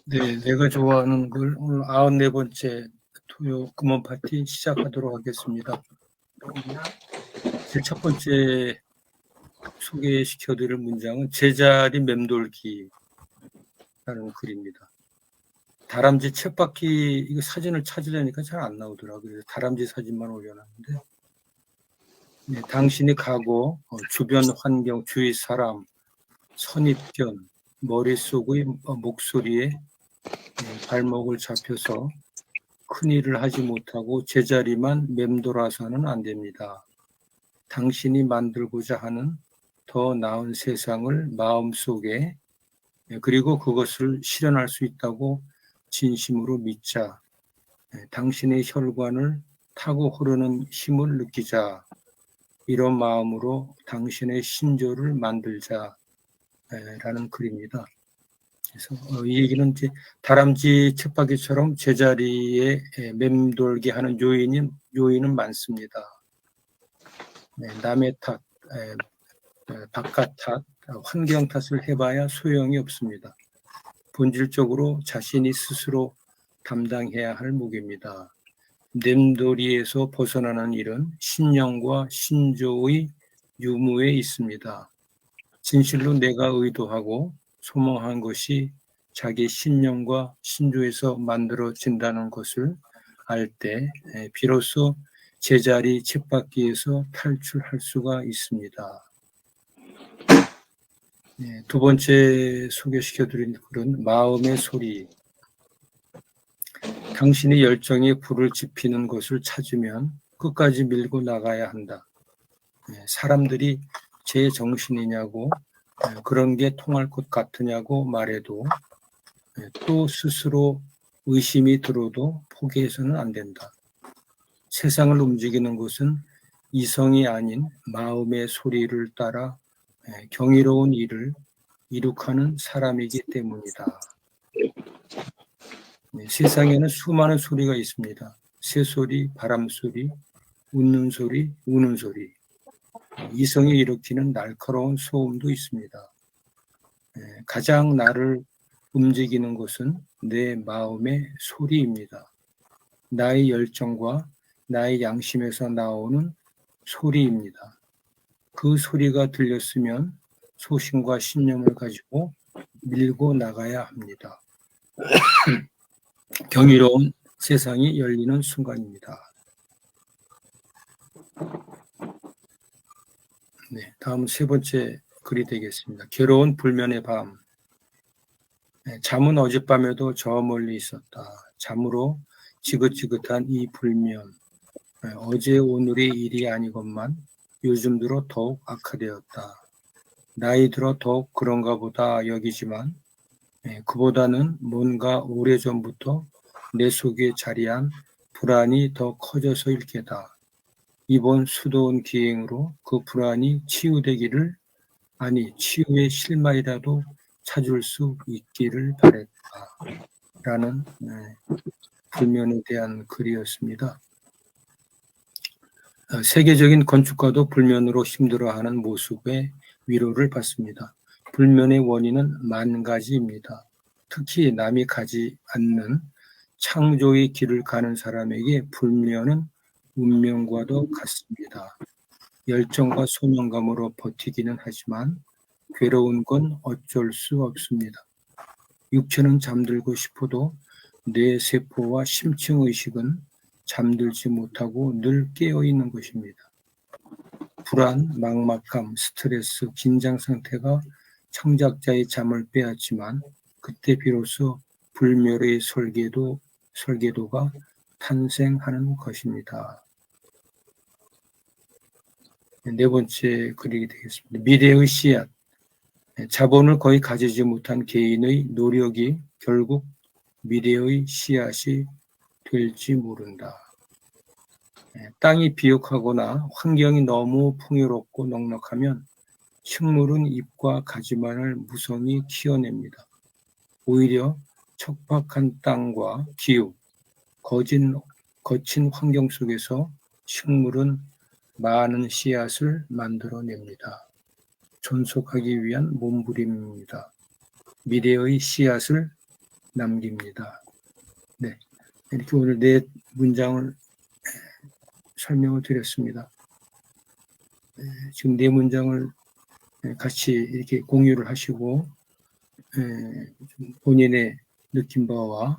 네, 내가 좋아하는 글 오늘 94번째 토요 금원 파티 시작하도록 하겠습니다. 제 첫 번째 소개시켜드릴 문장은 제자리 맴돌기라는 글입니다. 다람쥐 쳇바퀴 이거 사진을 찾으려니까 잘 안 나오더라고요. 그래서 다람쥐 사진만 올려놨는데, 네, 당신이 가고 주변 환경, 주위 사람, 선입견, 머릿속의 목소리에 발목을 잡혀서 큰일을 하지 못하고 제자리만 맴돌아서는 안 됩니다. 당신이 만들고자 하는 더 나은 세상을 마음속에 그리고 그것을 실현할 수 있다고 진심으로 믿자. 당신의 혈관을 타고 흐르는 힘을 느끼자. 이런 마음으로 당신의 신조를 만들자. 라는 글입니다. 그래서 이 얘기는 이제 다람쥐 쳇바퀴처럼 제자리에 맴돌게 하는 요인은 많습니다. 남의 탓, 바깥 탓, 환경 탓을 해봐야 소용이 없습니다. 본질적으로 자신이 스스로 담당해야 할 몫입니다. 맴돌이에서 벗어나는 일은 신령과 신조의 유무에 있습니다. 진실로 내가 의도하고 소망한 것이 자기 신령과 신조에서 만들어진다는 것을 알 때 비로소 제자리 쳇바퀴에서 탈출할 수가 있습니다. 두 번째 소개시켜드린 글은 마음의 소리. 당신이 열정에 불을 지피는 것을 찾으면 끝까지 밀고 나가야 한다. 사람들이 제 정신이냐고 그런 게 통할 것 같으냐고 말해도 또 스스로 의심이 들어도 포기해서는 안 된다. 세상을 움직이는 것은 이성이 아닌 마음의 소리를 따라 경이로운 일을 이룩하는 사람이기 때문이다. 세상에는 수많은 소리가 있습니다. 새소리, 바람소리, 웃는 소리, 우는 소리. 이성이 일으키는 날카로운 소음도 있습니다. 가장 나를 움직이는 것은 내 마음의 소리입니다. 나의 열정과 나의 양심에서 나오는 소리입니다. 그 소리가 들렸으면 소신과 신념을 가지고 밀고 나가야 합니다. 경이로운 세상이 열리는 순간입니다. 네, 다음 세 번째 글이 되겠습니다. 괴로운 불면의 밤. 잠은 어젯밤에도 저 멀리 있었다. 잠으로 지긋지긋한 이 불면. 어제 오늘의 일이 아니건만 요즘 들어 더욱 악화되었다. 나이 들어 더욱 그런가 보다 여기지만 그보다는 뭔가 오래전부터 내 속에 자리한 불안이 더 커져서일 게다. 이번 수도원 기행으로 그 불안이 치유되기를, 아니 치유의 실마리라도 찾을 수 있기를 바랬다. 라는 불면에 대한 글이었습니다. 세계적인 건축가도 불면으로 힘들어하는 모습에 위로를 받습니다. 불면의 원인은 만 가지입니다. 특히 남이 가지 않는 창조의 길을 가는 사람에게 불면은 운명과도 같습니다. 열정과 소명감으로 버티기는 하지만 괴로운 건 어쩔 수 없습니다. 육체는 잠들고 싶어도 뇌 세포와 심층의식은 잠들지 못하고 늘 깨어있는 것입니다. 불안, 막막감, 스트레스, 긴장 상태가 창작자의 잠을 빼앗지만 그때 비로소 불멸의 설계도가 탄생하는 것입니다. 네 번째 글이 되겠습니다. 미래의 씨앗. 자본을 거의 가지지 못한 개인의 노력이 결국 미래의 씨앗이 될지 모른다. 땅이 비옥하거나 환경이 너무 풍요롭고 넉넉하면 식물은 잎과 가지만을 무성히 키워냅니다. 오히려 척박한 땅과 기후, 거친 환경 속에서 식물은 많은 씨앗을 만들어냅니다. 존속하기 위한 몸부림입니다. 미래의 씨앗을 남깁니다. 네, 이렇게 오늘 네 문장을 설명을 드렸습니다. 지금 네 문장을 같이 이렇게 공유를 하시고 본인의 느낀 바와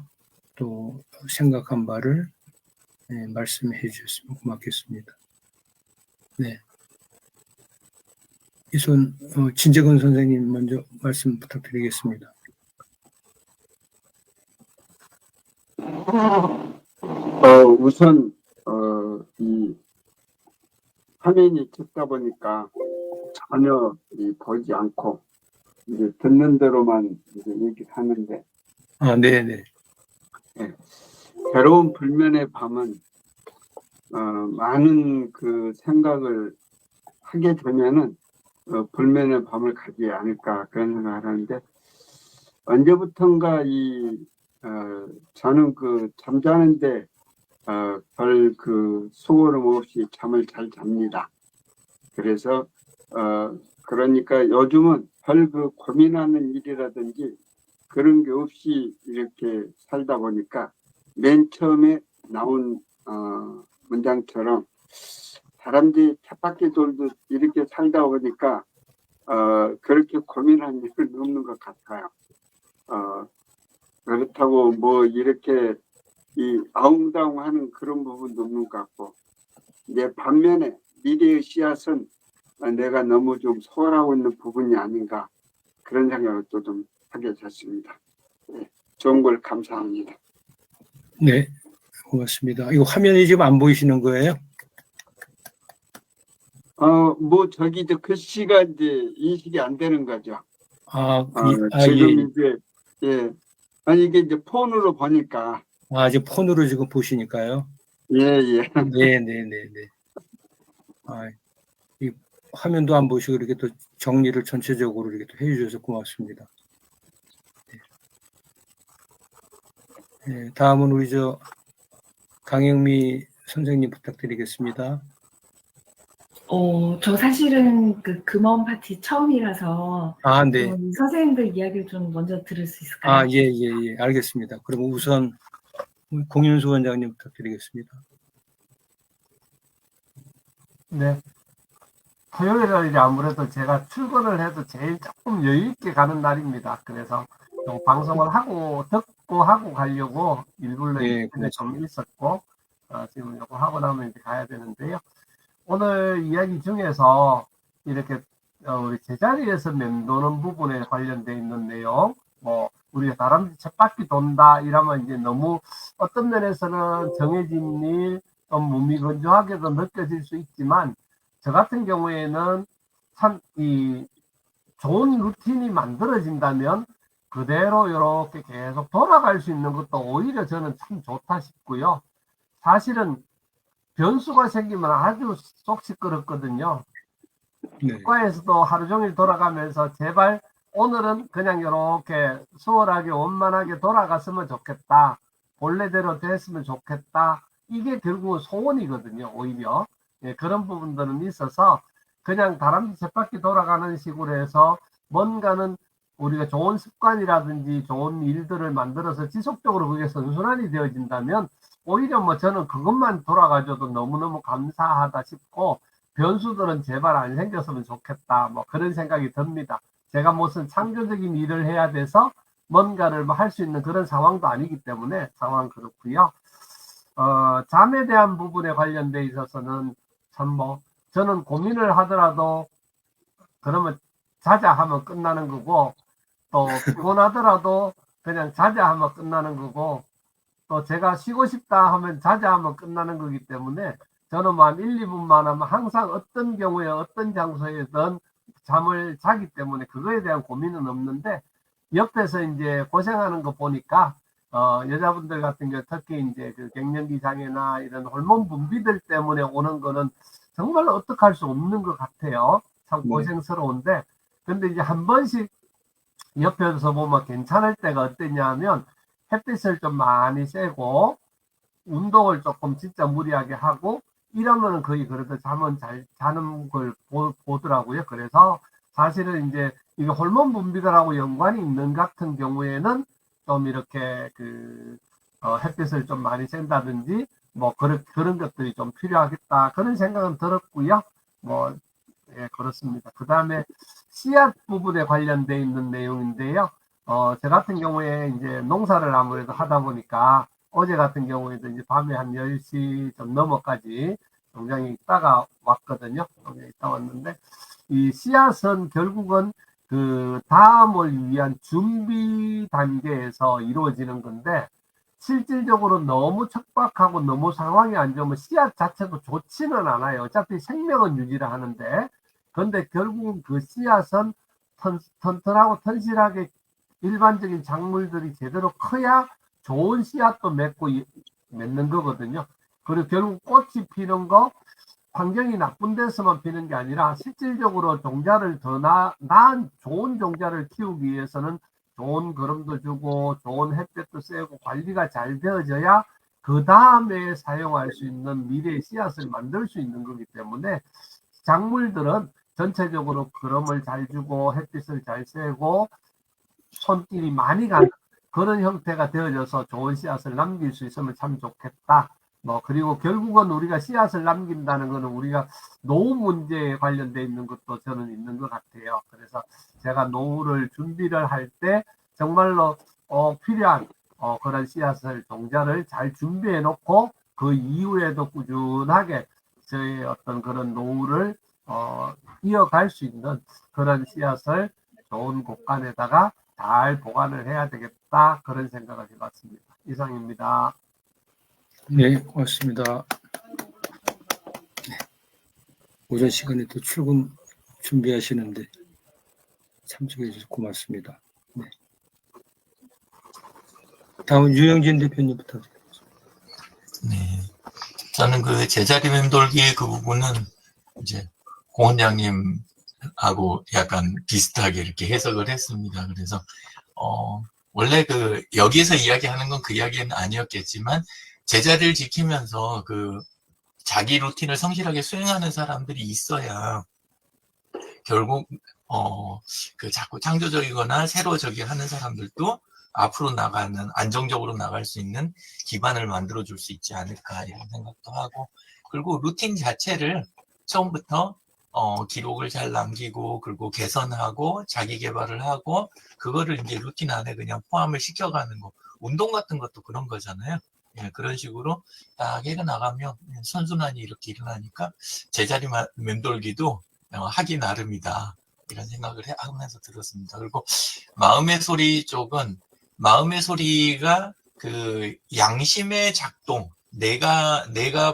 또 생각한 바를 말씀해 주셨으면 고맙겠습니다. 네. 이손 진재근 선생님 먼저 말씀 부탁드리겠습니다. 우선 이 화면이 켰다 보니까 전혀 보지 않고 이제 듣는 대로만 이제 얘기를 하는데, 네네. 네. 괴로운 불면의 밤은 많은 그 생각을 하게 되면은 불면의 밤을 가지 않을까 그런 생각을 하는데, 언제부턴가 저는 그 잠자는데 별 그 수고름 없이 잠을 잘 잡니다. 그래서 그러니까 요즘은 별 그 고민하는 일이라든지 그런 게 없이 이렇게 살다 보니까 맨 처음에 나온 문장처럼 사람들이 쳇바퀴 돌듯 이렇게 살다 보니까 그렇게 고민한 일은 없는 것 같아요. 그렇다고 뭐 이렇게 아웅다웅하는 그런 부분도 없는 것 같고, 이제 반면에 미래의 씨앗은 내가 너무 좀 소홀하고 있는 부분이 아닌가 그런 생각을 또 좀 하게 됐습니다. 네, 좋은 걸 감사합니다. 네, 고맙습니다. 이거 화면이 지금 안 보이시는 거예요? 뭐 저기 글씨가 이제 인식이 안 되는 거죠. 예. 지금 이제 아니 이게 이제 폰으로 보니까. 이제 폰으로 지금 보시니까요. 예. 네네네네. 이 화면도 안 보시고 이렇게 또 정리를 전체적으로 이렇게 또 해주셔서 고맙습니다. 네, 다음은 우리 강영미 선생님 부탁드리겠습니다. 저 사실은 그 금원 파티 처음이라서 네. 선생님들 이야기를 좀 먼저 들을 수 있을까요? 예. 알겠습니다. 그럼 우선 공윤수 원장님 부탁드리겠습니다. 네. 토요일은 아무래도 제가 출근을 해도 제일 조금 여유 있게 가는 날입니다. 그래서 방송을 듣고 하고 가려고 일부러 좀 있었고, 지금 이거 하고 나면 이제 가야 되는데요. 오늘 이야기 중에서 이렇게 우리 제자리에서 맴도는 부분에 관련되어 있는 내용, 우리가 다람쥐 쳇바퀴 돈다 이러면 이제 너무 어떤 면에서는 정해진 일, 좀 무미건조하게도 느껴질 수 있지만, 저 같은 경우에는 참 좋은 루틴이 만들어진다면 그대로 이렇게 계속 돌아갈 수 있는 것도 오히려 저는 참 좋다 싶고요. 사실은 변수가 생기면 아주 속 시끄럽거든요. 국가에서도 하루 종일 돌아가면서 제발 오늘은 그냥 이렇게 수월하게 원만하게 돌아갔으면 좋겠다. 본래대로 됐으면 좋겠다. 이게 결국 소원이거든요. 오히려. 그런 부분들은 있어서 그냥 다람쥐 쳇바퀴 돌아가는 식으로 해서 뭔가는 우리가 좋은 습관이라든지 좋은 일들을 만들어서 지속적으로 그게 선순환이 되어진다면 오히려 저는 그것만 돌아가줘도 너무너무 감사하다 싶고, 변수들은 제발 안 생겼으면 좋겠다 그런 생각이 듭니다. 제가 무슨 창조적인 일을 해야 돼서 뭔가를 할 수 있는 그런 상황도 아니기 때문에 상황 그렇고요. 잠에 대한 부분에 관련돼 있어서는 참 저는 고민을 하더라도 그러면 자자 하면 끝나는 거고, 또 피곤하더라도 그냥 자자 하면 끝나는 거고, 또 제가 쉬고 싶다 하면 자자 하면 끝나는 거기 때문에 저는 한 1, 2분만 하면 항상 어떤 경우에 어떤 장소에든 잠을 자기 때문에 그거에 대한 고민은 없는데, 옆에서 이제 고생하는 거 보니까 여자분들 같은 경우 특히 이제 그 갱년기 장애나 이런 호르몬 분비들 때문에 오는 거는 정말 어떡할 수 없는 것 같아요. 참 네. 고생스러운데, 근데 이제 한 번씩 옆에서 보면 괜찮을 때가 어땠냐면 햇빛을 좀 많이 쐬고 운동을 조금 진짜 무리하게 하고 이러면은 거의 그래도 잠은 잘 자는 걸 보더라고요. 그래서 사실은 이제 이게 호르몬 분비들하고 연관이 있는 같은 경우에는 좀 이렇게 햇빛을 좀 많이 쐰다든지 뭐 그런 것들이 좀 필요하겠다 그런 생각은 들었고요. 뭐 예, 그렇습니다. 그 다음에 씨앗 부분에 관련돼 있는 내용인데요. 저 같은 경우에 이제 농사를 아무래도 하다 보니까 어제 같은 경우에도 이제 밤에 한 10시 좀 넘어까지 농장에 있다가 왔거든요. 농장에 있다 왔는데, 이 씨앗은 결국은 그 다음을 위한 준비 단계에서 이루어지는 건데, 실질적으로 너무 척박하고 너무 상황이 안 좋으면 씨앗 자체도 좋지는 않아요. 어차피 생명은 유지를 하는데, 근데 결국은 그 씨앗은 튼튼하고 튼실하게 일반적인 작물들이 제대로 커야 좋은 씨앗도 맺는 거거든요. 그리고 결국 꽃이 피는 거 환경이 나쁜 데서만 피는 게 아니라 실질적으로 종자를 더 나은 좋은 종자를 키우기 위해서는 좋은 거름도 주고 좋은 햇볕도 쐬고 관리가 잘 되어져야 그 다음에 사용할 수 있는 미래의 씨앗을 만들 수 있는 거기 때문에 작물들은 전체적으로 거름을 잘 주고 햇빛을 잘 쐬고 손길이 많이 가는 그런 형태가 되어져서 좋은 씨앗을 남길 수 있으면 참 좋겠다. 뭐 그리고 결국은 우리가 씨앗을 남긴다는 것은 우리가 노후 문제에 관련돼 있는 것도 저는 있는 것 같아요. 그래서 제가 노후를 준비를 할 때 정말로 필요한 그런 씨앗을 종자를 잘 준비해 놓고 그 이후에도 꾸준하게 저의 어떤 그런 노후를 이어갈 수 있는 그런 씨앗을 좋은 곳간에다가 잘 보관을 해야 되겠다 그런 생각을 해봤습니다. 이상입니다. 네, 고맙습니다. 네. 오전 시간에 또 출근 준비하시는데 참석해 주셔서 고맙습니다. 네. 다음 유영진 대표님부터. 네. 저는 그 제자리 맴돌기 그 부분은 이제 고 원장님하고 약간 비슷하게 이렇게 해석을 했습니다. 그래서, 원래 여기서 이야기하는 건 그 이야기는 아니었겠지만, 제자리를 지키면서 자기 루틴을 성실하게 수행하는 사람들이 있어야 결국, 자꾸 창조적이거나 새로 하는 사람들도 앞으로 안정적으로 나갈 수 있는 기반을 만들어줄 수 있지 않을까, 이런 생각도 하고, 그리고 루틴 자체를 처음부터, 기록을 잘 남기고, 그리고 개선하고, 자기 개발을 하고, 그거를 이제 루틴 안에 그냥 포함을 시켜가는 거. 운동 같은 것도 그런 거잖아요. 예, 그런 식으로 딱 해가 나가면 선순환이 이렇게 일어나니까 제자리 맴돌기도 하기 나름이다. 이런 생각을 하면서 들었습니다. 그리고 마음의 소리 쪽은 마음의 소리가 양심의 작동, 내가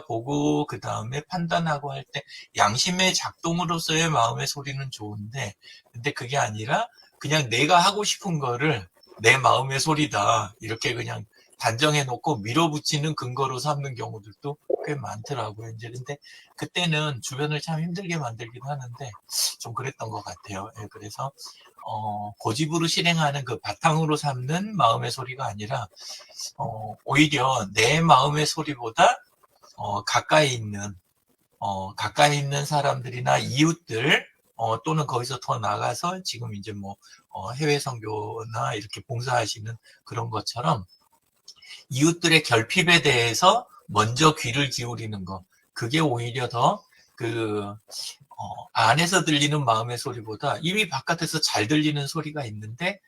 보고 그 다음에 판단하고 할 때 양심의 작동으로서의 마음의 소리는 좋은데, 근데 그게 아니라 그냥 내가 하고 싶은 거를 내 마음의 소리다 이렇게 그냥 단정해 놓고 밀어붙이는 근거로 삼는 경우들도 꽤 많더라고요. 이제 근데 그때는 주변을 참 힘들게 만들기도 하는데 좀 그랬던 것 같아요. 예, 그래서 고집으로 실행하는 그 바탕으로 삼는 마음의 소리가 아니라 오히려 내 마음의 소리보다 가까이 있는 사람들이나 이웃들 또는 거기서 더 나가서 지금 이제 해외 선교나 이렇게 봉사하시는 그런 것처럼 이웃들의 결핍에 대해서 먼저 귀를 기울이는 것, 그게 오히려 더 안에서 들리는 마음의 소리보다 이미 바깥에서 잘 들리는 소리가 있는데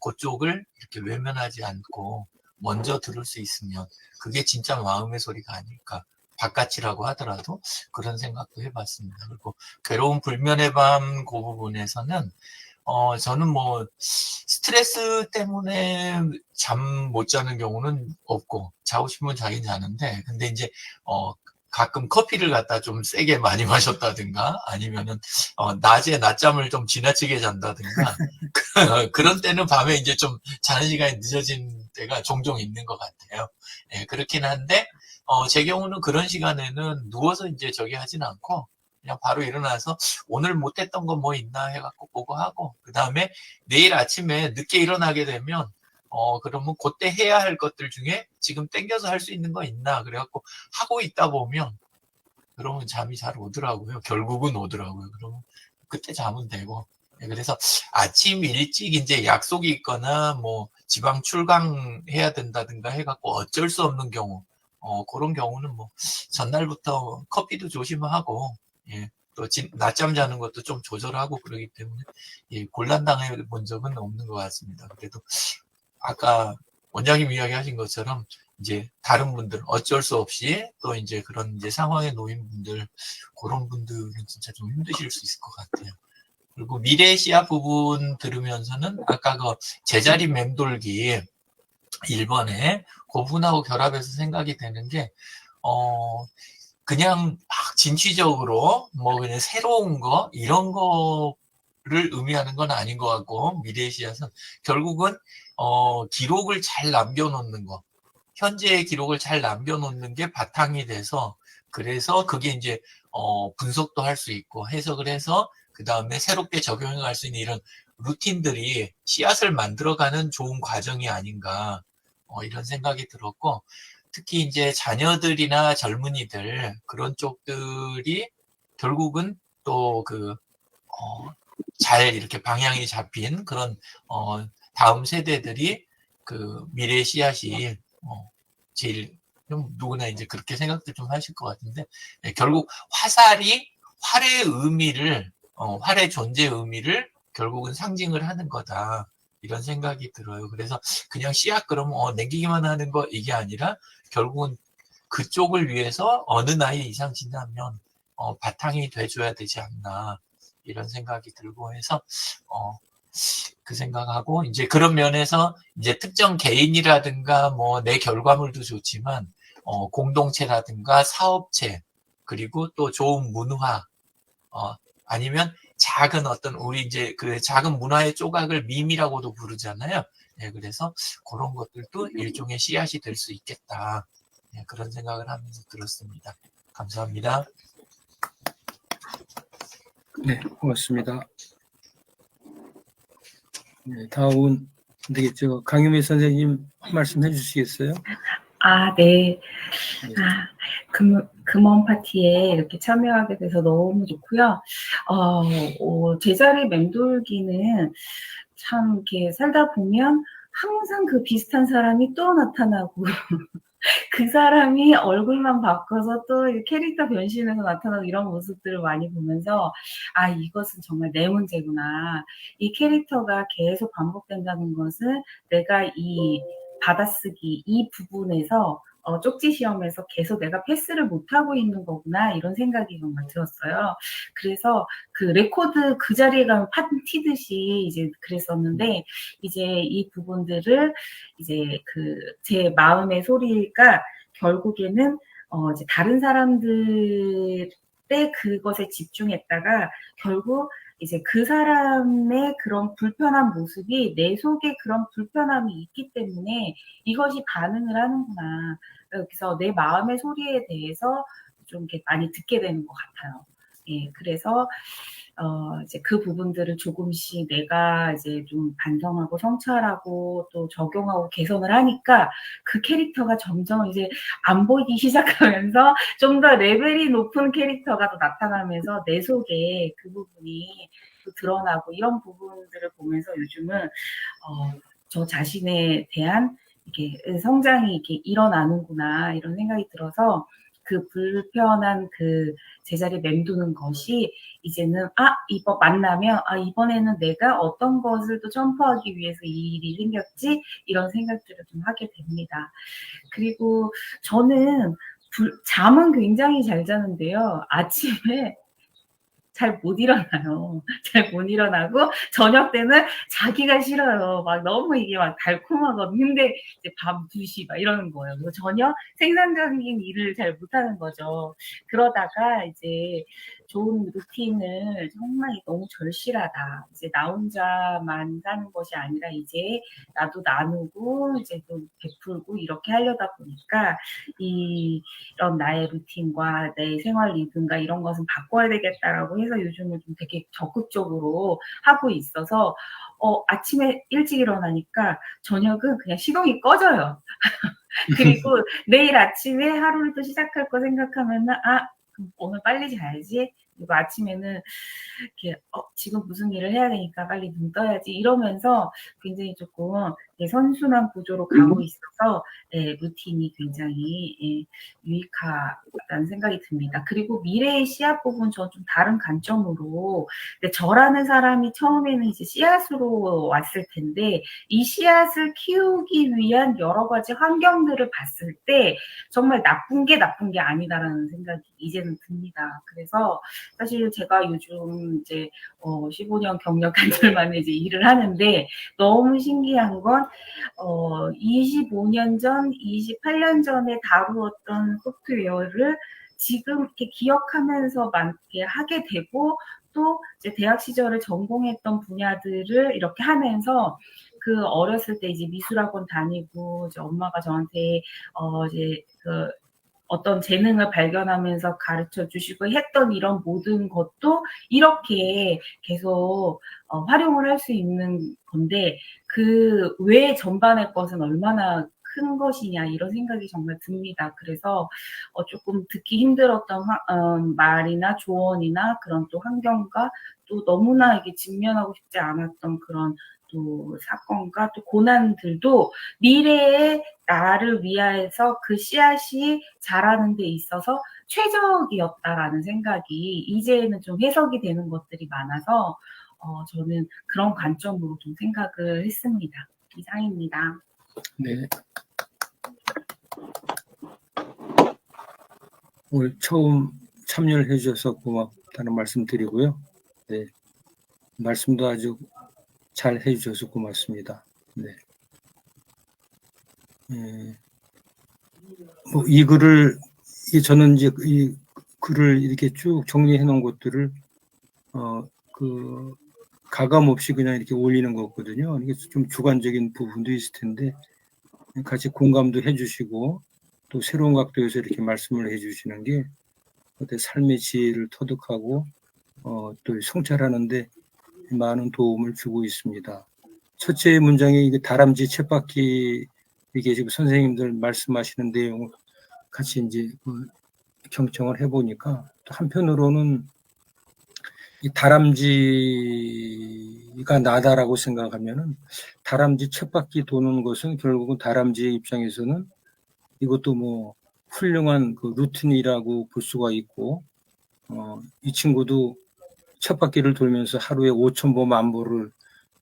그쪽을 이렇게 외면하지 않고 먼저 들을 수 있으면 그게 진짜 마음의 소리가 아닐까. 바깥이라고 하더라도 그런 생각도 해봤습니다. 그리고 괴로운 불면의 밤 그 부분에서는 저는 스트레스 때문에 잠 못 자는 경우는 없고, 자고 싶으면 자긴 자는데, 근데 이제, 가끔 커피를 갖다 좀 세게 많이 마셨다든가 아니면은 낮에 낮잠을 좀 지나치게 잔다든가 그런 때는 밤에 이제 좀 자는 시간이 늦어진 때가 종종 있는 것 같아요. 예, 그렇긴 한데 제 경우는 그런 시간에는 누워서 이제 저기 하진 않고 그냥 바로 일어나서 오늘 못했던 거 뭐 있나 해갖고 보고 하고 그 다음에 내일 아침에 늦게 일어나게 되면 그러면 그때 해야 할 것들 중에 지금 땡겨서 할 수 있는 거 있나 그래갖고 하고 있다 보면 그러면 잠이 잘 오더라고요. 결국은 오더라고요. 그러면 그때 자면 되고 그래서 아침 일찍 이제 약속이 있거나 뭐 지방 출강해야 된다든가 해갖고 어쩔 수 없는 경우 그런 경우는 뭐 전날부터 커피도 조심하고 예, 또 낮잠 자는 것도 좀 조절하고 그러기 때문에 예, 곤란당해 본 적은 없는 것 같습니다. 그래도 아까 원장님 이야기하신 것처럼 이제 다른 분들 어쩔 수 없이 또 이제 그런 이제 상황에 놓인 분들 그런 분들은 진짜 좀 힘드실 수 있을 것 같아요. 그리고 미래 시야 부분 들으면서는 아까 그 제자리 맴돌기 1번에 그 부분하고 결합해서 생각이 되는 게 그냥 막 진취적으로 뭐 그냥 새로운 거 이런 거를 의미하는 건 아닌 것 같고 미래 시야는 결국은 기록을 잘 남겨놓는 거 현재의 기록을 잘 남겨놓는 게 바탕이 돼서 그래서 그게 이제 분석도 할 수 있고 해석을 해서 그 다음에 새롭게 적용해 갈 수 있는 이런 루틴들이 씨앗을 만들어가는 좋은 과정이 아닌가 이런 생각이 들었고 특히 이제 자녀들이나 젊은이들 그런 쪽들이 결국은 또 잘 이렇게 방향이 잡힌 그런 다음 세대들이 그 미래 씨앗이 제일 누구나 이제 그렇게 생각도 좀 하실 것 같은데 결국 활의 의미를 활의 존재 의미를 결국은 상징을 하는 거다 이런 생각이 들어요. 그래서 그냥 씨앗 그러면 남기기만 하는 거 이게 아니라 결국은 그쪽을 위해서 어느 나이 이상 지나면 바탕이 돼줘야 되지 않나 이런 생각이 들고 해서 그 생각하고 이제 그런 면에서 이제 특정 개인이라든가 뭐 내 결과물도 좋지만 공동체라든가 사업체 그리고 또 좋은 문화 아니면 작은 어떤 우리 이제 그 작은 문화의 조각을 밈이라고도 부르잖아요. 네, 그래서 그런 것들도 일종의 씨앗이 될 수 있겠다. 네, 그런 생각을 하면서 들었습니다. 감사합니다. 네, 고맙습니다. 네, 다음은 되겠죠. 강유미 선생님 한 말씀 해주시겠어요? 네. 금원 파티에 이렇게 참여하게 돼서 너무 좋고요. 제자리 맴돌기는 참 이렇게 살다 보면 항상 그 비슷한 사람이 또 나타나고 그 사람이 얼굴만 바꿔서 또 캐릭터 변신해서 나타나고 이런 모습들을 많이 보면서 이것은 정말 내 문제구나. 이 캐릭터가 계속 반복된다는 것은 내가 이 받아쓰기 이 부분에서 쪽지 시험에서 계속 내가 패스를 못하고 있는 거구나 이런 생각이 정말 들었어요. 그래서 그 레코드 그 자리에 가면 판 튀듯이 이제 그랬었는데 이제 이 부분들을 이제 제 마음의 소리가 결국에는 이제 다른 사람들의 그것에 집중했다가 결국 이제 그 사람의 그런 불편한 모습이 내 속에 그런 불편함이 있기 때문에 이것이 반응을 하는구나. 그래서 내 마음의 소리에 대해서 좀 이렇게 많이 듣게 되는 것 같아요. 예, 그래서 이제 그 부분들을 조금씩 내가 이제 좀 반성하고 성찰하고 또 적용하고 개선을 하니까 그 캐릭터가 점점 이제 안 보이기 시작하면서 좀 더 레벨이 높은 캐릭터가 또 나타나면서 내 속에 그 부분이 또 드러나고 이런 부분들을 보면서 요즘은 저 자신에 대한 이렇게 성장이 이렇게 일어나는구나 이런 생각이 들어서 그 불편한 그 제자리 맴도는 것이 이제는 이번 만나면 이번에는 내가 어떤 것을 또 점프하기 위해서 이 일이 생겼지 이런 생각들을 좀 하게 됩니다. 그리고 저는 잠은 굉장히 잘 자는데요. 아침에 잘 못 일어나요. 잘 못 일어나고 저녁 때는 자기가 싫어요. 막 너무 이게 막 달콤하거든요. 근데 이제 밤 2시 막 이러는 거예요. 그래서 전혀 생산적인 일을 잘 못하는 거죠. 그러다가 이제 좋은 루틴을 정말 너무 절실하다. 이제 나 혼자만 사는 것이 아니라 이제 나도 나누고 이제 또 베풀고 이렇게 하려다 보니까 이런 나의 루틴과 내 생활 리듬과 이런 것은 바꿔야 되겠다라고 해서 요즘은 좀 되게 적극적으로 하고 있어서 아침에 일찍 일어나니까 저녁은 그냥 시동이 꺼져요. 그리고 내일 아침에 하루를 또 시작할 거 생각하면은 그럼 오늘 빨리 자야지. 그리고 아침에는 이렇게 지금 무슨 일을 해야 되니까 빨리 눈 떠야지 이러면서 굉장히 조금 선순환 구조로 가고 있어서 루틴이 굉장히 유익하다는 생각이 듭니다. 그리고 미래의 씨앗 부분 전 좀 다른 관점으로 저라는 사람이 처음에는 이제 씨앗으로 왔을 텐데 이 씨앗을 키우기 위한 여러 가지 환경들을 봤을 때 정말 나쁜 게 아니다라는 생각이 이제는 듭니다. 그래서 사실 제가 요즘 이제 15년 경력 단절 만에 이제 일을 하는데 너무 신기한 건 25년 전, 28년 전에 다루었던 소프트웨어를 지금 이렇게 기억하면서 이렇게 하게 되고 또 이제 대학 시절에 전공했던 분야들을 이렇게 하면서 그 어렸을 때 이제 미술학원 다니고 이제 엄마가 저한테 이제 그 어떤 재능을 발견하면서 가르쳐 주시고 했던 이런 모든 것도 이렇게 계속 활용을 할 수 있는 건데 그 외 전반의 것은 얼마나 큰 것이냐 이런 생각이 정말 듭니다. 그래서 조금 듣기 힘들었던 말이나 조언이나 그런 또 환경과 또 너무나 이게 직면하고 싶지 않았던 그런 또 사건과 또 고난들도 미래의 나를 위해서 그 씨앗이 자라는 데 있어서 최적이었다라는 생각이 이제는 좀 해석이 되는 것들이 많아서 저는 그런 관점으로 좀 생각을 했습니다. 이상입니다. 네. 오늘 처음 참여를 해주셔서 고맙다는 말씀 드리고요. 네. 말씀도 아주 잘 해주셔서 고맙습니다. 네. 이 글을, 저는 이제 이 글을 이렇게 쭉 정리해 놓은 것들을, 가감 없이 그냥 이렇게 올리는 거거든요. 이게 좀 주관적인 부분도 있을 텐데, 같이 공감도 해 주시고, 또 새로운 각도에서 이렇게 말씀을 해 주시는 게, 어떤 삶의 지혜를 터득하고, 또 성찰하는데 많은 도움을 주고 있습니다. 첫째 문장에 이게 다람쥐 쳇바퀴, 이게 지금 선생님들 말씀하시는 내용을 같이 이제 경청을 해보니까 또 한편으로는 이 다람쥐가 나다라고 생각하면은 다람쥐 쳇바퀴 도는 것은 결국은 다람쥐의 입장에서는 이것도 뭐 훌륭한 그 루틴이라고 볼 수가 있고, 이 친구도 쳇바퀴를 돌면서 하루에 5,000보, 10,000보를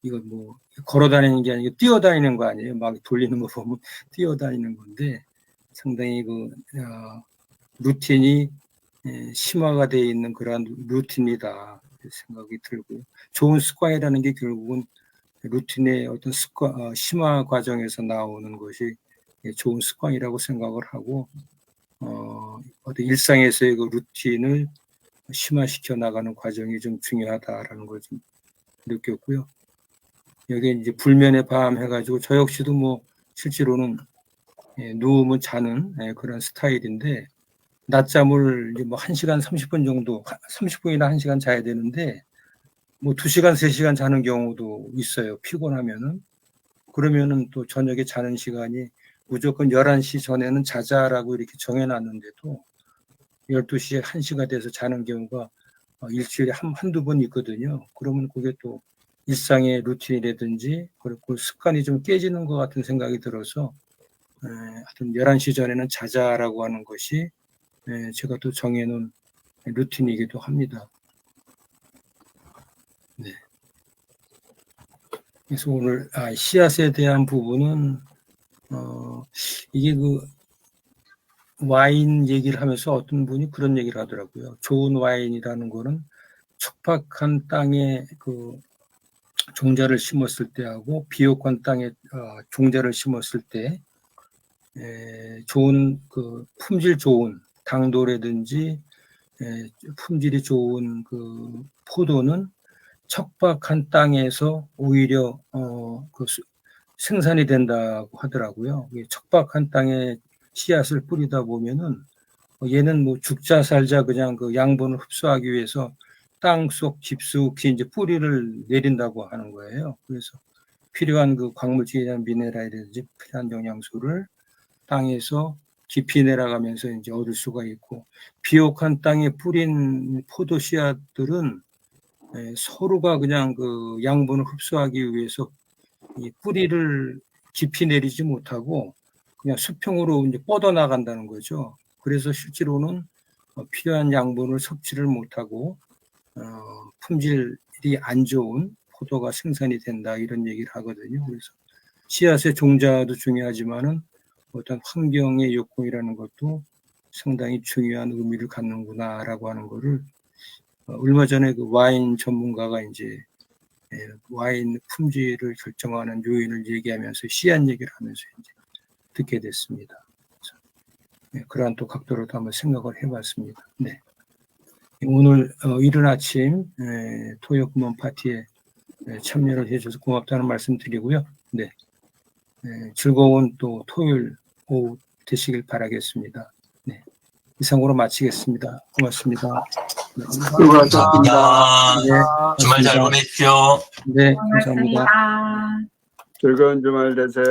이거 뭐 걸어 다니는 게 아니고 뛰어다니는 거 아니에요. 막 돌리는 거 보면 뛰어다니는 건데 상당히 그 루틴이 심화가 되어 있는 그러한 루틴이다 생각이 들고요. 좋은 습관이라는 게 결국은 루틴의 어떤 심화 과정에서 나오는 것이 좋은 습관이라고 생각을 하고 어떤 일상에서의 그 루틴을 심화시켜 나가는 과정이 좀 중요하다라는 걸 좀 느꼈고요. 여기에 이제 불면의 밤 해가지고 저 역시도 뭐 실제로는 누우면 자는 그런 스타일인데 낮잠을 이제 뭐 1시간 30분 정도, 30분이나 1시간 자야 되는데 뭐 2시간, 3시간 자는 경우도 있어요. 피곤하면은. 그러면은 또 저녁에 자는 시간이 무조건 11시 전에는 자자라고 이렇게 정해놨는데도 12시에 1시가 돼서 자는 경우가 일주일에 한두 번 있거든요. 그러면 그게 또 일상의 루틴이라든지 그리고 습관이 좀 깨지는 것 같은 생각이 들어서 하여튼 11시 전에는 자자라고 하는 것이 제가 또 정해놓은 루틴이기도 합니다. 네. 그래서 오늘 씨앗에 대한 부분은 이게 그 와인 얘기를 하면서 어떤 분이 그런 얘기를 하더라고요. 좋은 와인이라는 거는 척박한 땅에 그 종자를 심었을 때하고 비옥한 땅에 종자를 심었을 때 좋은 그 품질 좋은 당도라든지 품질이 좋은 그 포도는 척박한 땅에서 오히려 생산이 된다고 하더라고요. 척박한 땅에 씨앗을 뿌리다 보면은 얘는 뭐 죽자 살자 그냥 그 양분을 흡수하기 위해서 땅속 깊숙이 이제 뿌리를 내린다고 하는 거예요. 그래서 필요한 그 광물질이나 미네랄이라든지 필요한 영양소를 땅에서 깊이 내려가면서 이제 얻을 수가 있고, 비옥한 땅에 뿌린 포도 씨앗들은 서로가 그냥 그 양분을 흡수하기 위해서 이 뿌리를 깊이 내리지 못하고 그냥 수평으로 이제 뻗어 나간다는 거죠. 그래서 실제로는 필요한 양분을 섭취를 못하고 품질이 안 좋은 포도가 생산이 된다 이런 얘기를 하거든요. 그래서 씨앗의 종자도 중요하지만은 어떤 환경의 요건이라는 것도 상당히 중요한 의미를 갖는구나라고 하는 거를 얼마 전에 그 와인 전문가가 이제 와인 품질을 결정하는 요인을 얘기하면서 씨앗 얘기를 하면서 이제 듣게 됐습니다. 그래서 그러한 또 각도로도 한번 생각을 해봤습니다. 네. 오늘 이른 아침 토요금원 파티에 참여를 해줘서 고맙다는 말씀 드리고요. 네. 즐거운 또 토요일 오후 되시길 바라겠습니다. 네. 이상으로 마치겠습니다. 고맙습니다. 네, 수고하셨습니다. 네, 주말 잘 보내십시오. 네, 감사합니다. 고맙습니다. 즐거운 주말 되세요.